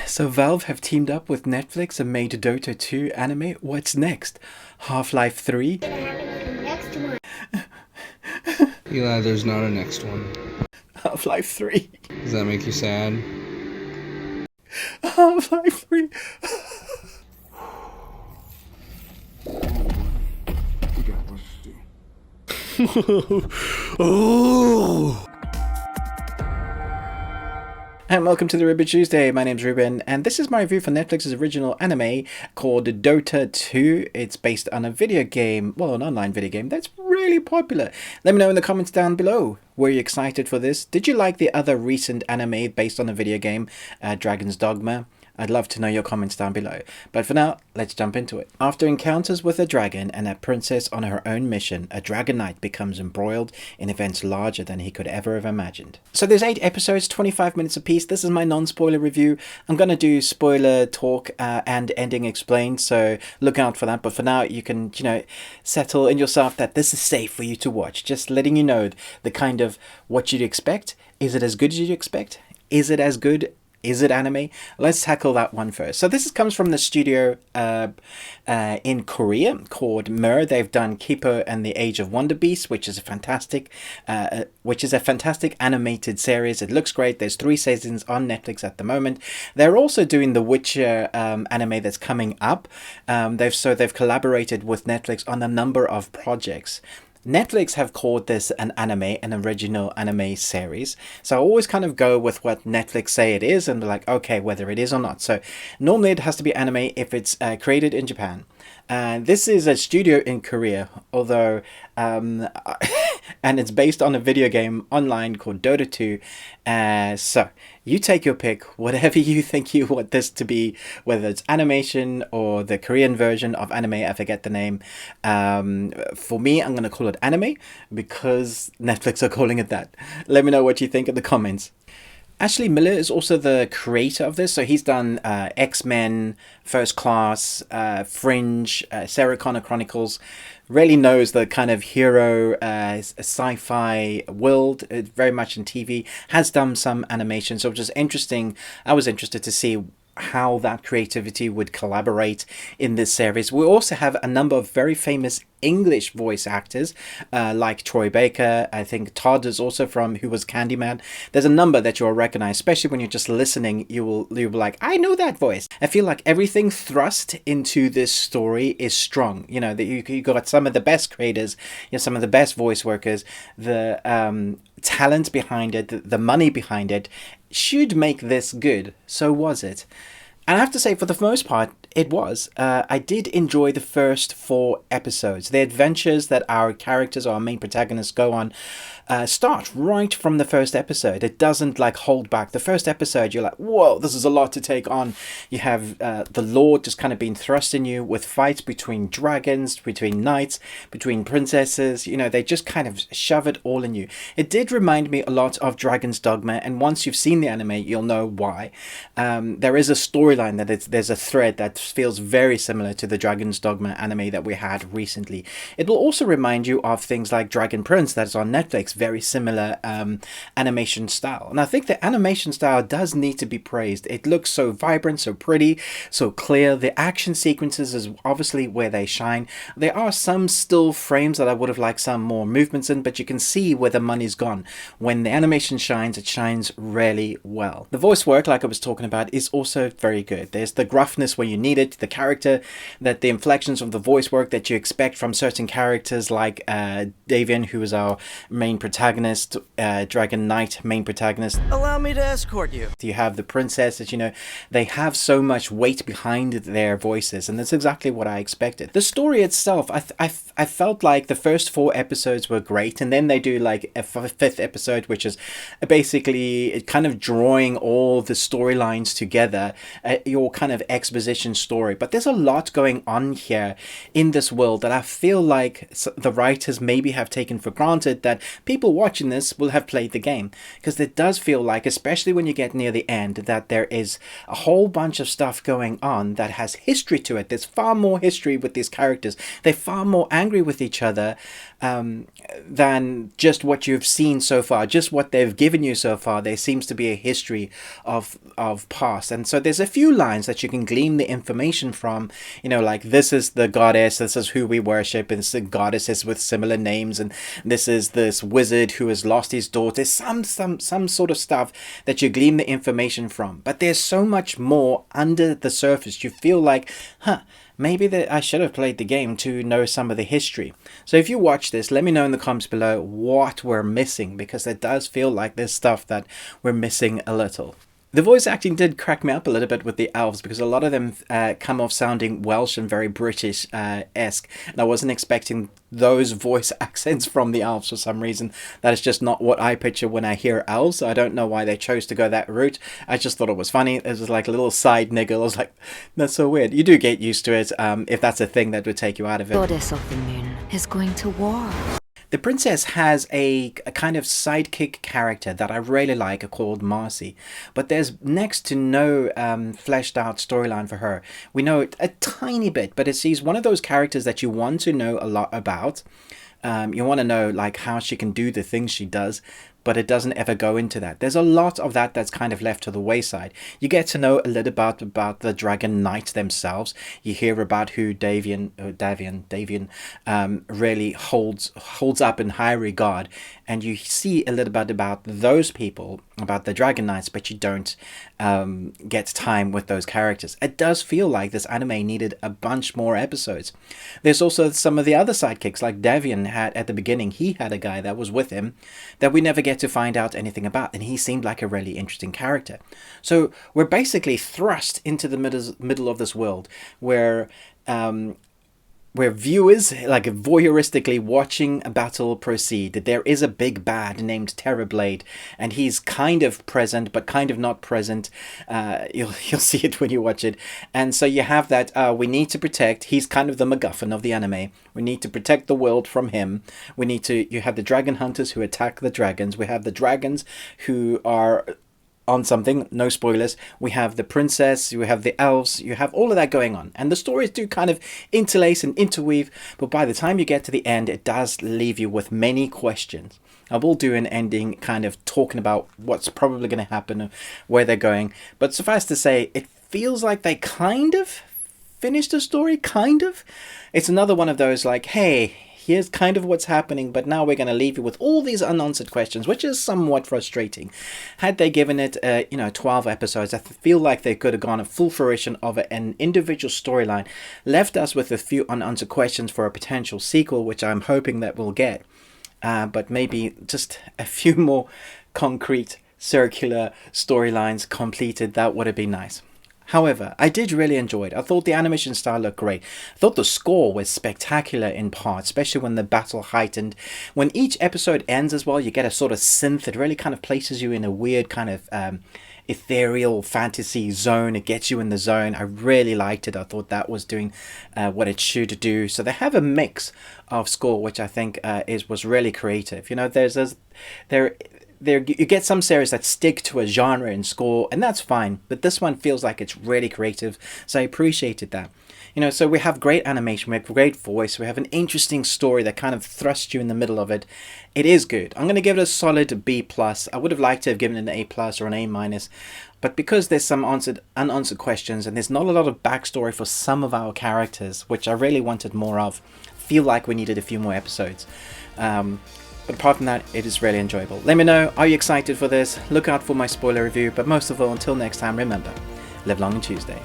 So Valve have teamed up with Netflix and made Dota 2 anime. What's next? Half-Life 3? Next one. Eli, there's not a next one. Half-Life 3? Does that make you sad? Half-Life 3? Oh! And welcome to the Ruben Tuesday. My name's Ruben, and this is my review for Netflix's original anime called Dota 2. It's based on a video game, well, an online video game that's really popular. Let me know in the comments down below. Were you excited for this? Did you like the other recent anime based on a video game, Dragon's Dogma? I'd love to know your comments down below. But for now, let's jump into it. After encounters with a dragon and a princess on her own mission, a dragon knight becomes embroiled in events larger than he could ever have imagined. So there's 8 episodes, 25 minutes apiece. This is my non-spoiler review. I'm going to do spoiler talk and ending explained, so look out for that. But for now, you can, settle in yourself that this is safe for you to watch. Just letting you know the kind of what you'd expect. Is it as good as you'd expect? Is it as good? Is it anime? Let's tackle that one first. So this comes from the studio in Korea called Mer. They've done Kipo and the Age of Wonder Beast, which is a fantastic animated series. It looks great. There's 3 seasons on Netflix at the moment. They're also doing the Witcher anime that's coming up. They've collaborated with Netflix on a number of projects. Netflix have called this an original anime series. So I always kind of go with what Netflix say it is and be like, okay, whether it is or not. So normally it has to be anime if it's created in Japan. This is a studio in Korea, although, and it's based on a video game online called Dota 2. So you take your pick, whatever you think you want this to be, whether it's animation or the Korean version of anime, I forget the name. For me, I'm going to call it anime because Netflix are calling it that. Let me know what you think in the comments. Ashley Miller is also the creator of this, so he's done X-Men, First Class, Fringe, Sarah Connor Chronicles. Really knows the kind of hero sci-fi world, very much in TV. Has done some animation, so just interesting. I was interested to see how that creativity would collaborate in this series. We also have a number of very famous English voice actors like Troy Baker. I think Todd is also who was Candyman. There's a number that you'll recognize, especially when you're just listening. You'll be like, I know that voice. I feel like everything thrust into this story is strong. That you got some of the best creators, some of the best voice workers, the talent behind it, the money behind it should make this good. So was it? And I have to say, for the most part, it was. I did enjoy the first 4 episodes. The adventures that our characters, our main protagonists, go on start right from the first episode. It doesn't hold back. The first episode, you're like, whoa, this is a lot to take on. You have the Lord just kind of being thrust in you with fights between dragons, between knights, between princesses. They just kind of shove it all in you. It did remind me a lot of Dragon's Dogma, and once you've seen the anime, you'll know why. There is a storyline there's a thread that feels very similar to the Dragon's Dogma anime that we had recently. It will also remind you of things like Dragon Prince that's on Netflix, very similar animation style. And I think the animation style does need to be praised. It looks so vibrant, so pretty, so clear. The action sequences is obviously where they shine. There are some still frames that I would have liked some more movements in, but you can see where the money's gone. When the animation shines, it shines really well. The voice work, like I was talking about, is also very good. There's the gruffness where you need it, the character, that the inflections of the voice work that you expect from certain characters like Davian, who is our main protagonist, Dragon Knight main protagonist. Allow me to escort you. You have the princesses, they have so much weight behind their voices, and that's exactly what I expected. The story itself, I felt like the first 4 episodes were great, and then they do like a 5th episode, which is basically kind of drawing all the storylines together, your kind of exposition story. But there's a lot going on here in this world that I feel like the writers maybe have taken for granted that people watching this will have played the game, because it does feel like, especially when you get near the end, that there is a whole bunch of stuff going on that has history to it. There's far more history with these characters. They're far more angry with each other than just what you've seen so far, just what they've given you so far. There seems to be a history of past, and so there's a few lines that you can glean the information from, like this is the goddess, this is who we worship, and it's the goddesses with similar names, and this is this wizard who has lost his daughter. Some sort of stuff that you glean the information from. But there's so much more under the surface. You feel like, maybe that I should have played the game to know some of the history. So if you watch this, let me know in the comments below what we're missing, because it does feel like there's stuff that we're missing a little. The voice acting did crack me up a little bit with the elves, because a lot of them come off sounding Welsh and very British-esque, and I wasn't expecting those voice accents from the elves for some reason. That is just not what I picture when I hear elves, so I don't know why they chose to go that route. I just thought it was funny. It was like a little side niggle. I was like, that's so weird. You do get used to it if that's a thing that would take you out of it. Goddess of the moon is going to war. The princess has a kind of sidekick character that I really like called Marcy, but there's next to no fleshed out storyline for her. We know it a tiny bit, but she's one of those characters that you want to know a lot about. You want to know like how she can do the things she does, but it doesn't ever go into that. There's a lot of that that's kind of left to the wayside. You get to know a little about the Dragon Knights themselves. You hear about who Davian really holds up in high regard, and you see a little bit about those people, about the Dragon Knights, but you don't get time with those characters. It does feel like this anime needed a bunch more episodes. There's also some of the other sidekicks, like Davian had at the beginning. He had a guy that was with him that we never get to find out anything about, and he seemed like a really interesting character. So we're basically thrust into the middle of this world where viewers, like voyeuristically watching a battle proceed. There is a big bad named Terrorblade, and he's kind of present but kind of not present. You'll see it when you watch it. And so you have that we need to protect. He's kind of the MacGuffin of the anime. We need to protect the world from him. You have the dragon hunters who attack the dragons. We have the dragons who are on something, no spoilers. We have the princess, you have the elves, you have all of that going on, and the stories do kind of interlace and interweave, but by the time you get to the end, it does leave you with many questions. I will do an ending kind of talking about what's probably going to happen, where they're going, but suffice to say, it feels like they kind of finished the story, kind of. It's another one of those like, hey, here's kind of what's happening, but now we're going to leave you with all these unanswered questions, which is somewhat frustrating. Had they given it 12 episodes, I feel like they could have gone a full fruition of an individual storyline, left us with a few unanswered questions for a potential sequel, which I'm hoping that we'll get, but maybe just a few more concrete circular storylines completed. That would have been nice. However, I did really enjoy it. I thought the animation style looked great. I thought the score was spectacular in parts, especially when the battle heightened. When each episode ends as well, you get a sort of synth. It really kind of places you in a weird kind of ethereal fantasy zone. It gets you in the zone. I really liked it. I thought that was doing what it should do. So they have a mix of score, which I think was really creative. You know, you get some series that stick to a genre and score, and that's fine, but this one feels like it's really creative, so I appreciated that. So we have great animation, we have great voice, we have an interesting story that kind of thrusts you in the middle of it. It is good. I'm going to give it a solid B+. I would have liked to have given it an A+ or an A-, but because there's some unanswered questions, and there's not a lot of backstory for some of our characters, which I really wanted more of, I feel like we needed a few more episodes. But apart from that, it is really enjoyable. Let me know, are you excited for this? Look out for my spoiler review, but most of all, until next time, remember, live long and Tuesday.